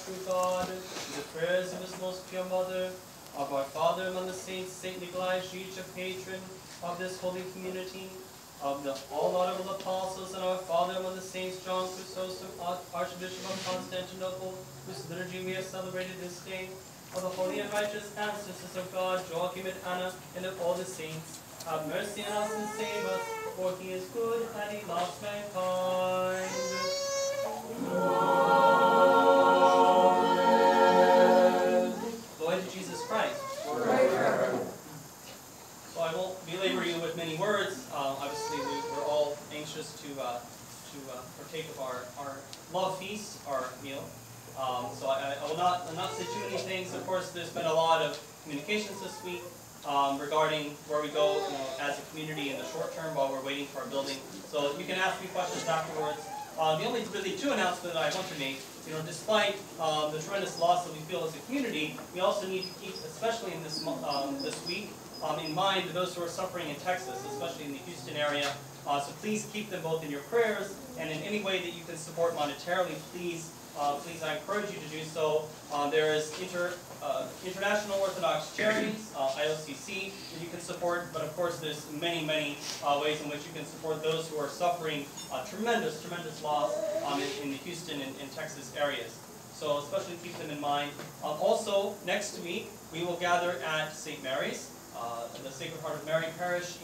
true God, the prayers of his most pure mother, of our Father among the saints, Saint Nikolai Church, patron of this holy community, of the all honorable apostles, and our Father among the saints, John Chrysostom, Archbishop of Constantinople, whose liturgy we have celebrated this day, of the holy and righteous ancestors of God, Joachim and Anna, and of all the saints. Have mercy on us and save us, for he is good and he loves mankind. Amen. Glory to Jesus Christ. So I won't belabor you with many words. Obviously, we're all anxious to partake of our love feast, our meal. So I will not say too many things. Of course, there's been a lot of communications this week regarding where we go, as a community in the short term while we're waiting for our building. So you can ask me questions afterwards. The only really two announcements that I want to make, despite the tremendous loss that we feel as a community, we also need to keep, especially in this week, in mind those who are suffering in Texas, especially in the Houston area. So please keep them both in your prayers, and in any way that you can support monetarily, please, I encourage you to do so. There is International Orthodox Charities, IOCC, that you can support, but of course there's many ways in which you can support those who are suffering tremendous loss in the Houston and Texas areas. So especially keep them in mind. Also, next week, we will gather at St. Mary's, the Sacred Heart of Mary Parish,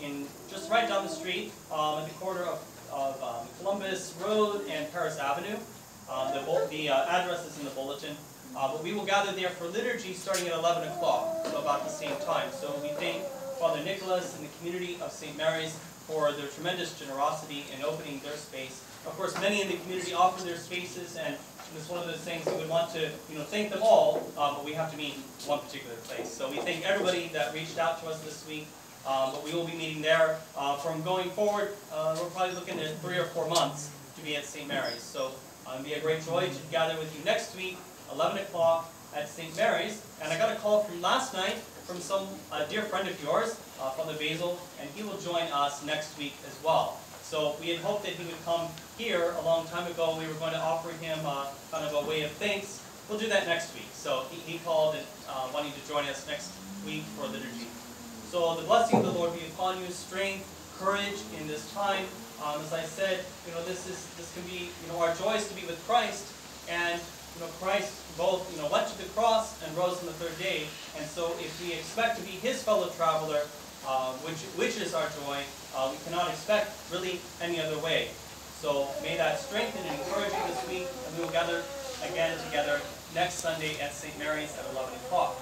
just right down the street at the corner of Columbus Road and Paris Avenue. The address is in the bulletin. But we will gather there for liturgy starting at 11 o'clock, so about the same time. So we thank Father Nicholas and the community of St. Mary's for their tremendous generosity in opening their space. Of course, many in the community offer their spaces, and it's one of those things we would want to thank them all, but we have to meet one particular place. So we thank everybody that reached out to us this week, but we will be meeting there. From going forward, we're probably looking at 3 or 4 months to be at St. Mary's. So it'll be a great joy to gather with you next week, 11 o'clock at St. Mary's. And I got a call from last night from some dear friend of yours, Father Basil, and he will join us next week as well. So we had hoped that he would come here a long time ago. We were going to offer him kind of a way of thanks. We'll do that next week. So he called and wanting to join us next week for liturgy. So the blessing of the Lord be upon you, strength, courage in this time. As I said, this can be, our joy is to be with Christ, and Christ both went to the cross and rose on the 3rd day, and so if we expect to be his fellow traveler, which is our joy, we cannot expect really any other way. So may that strengthen and encourage you this week, and we will gather again together next Sunday at St. Mary's at 11 o'clock.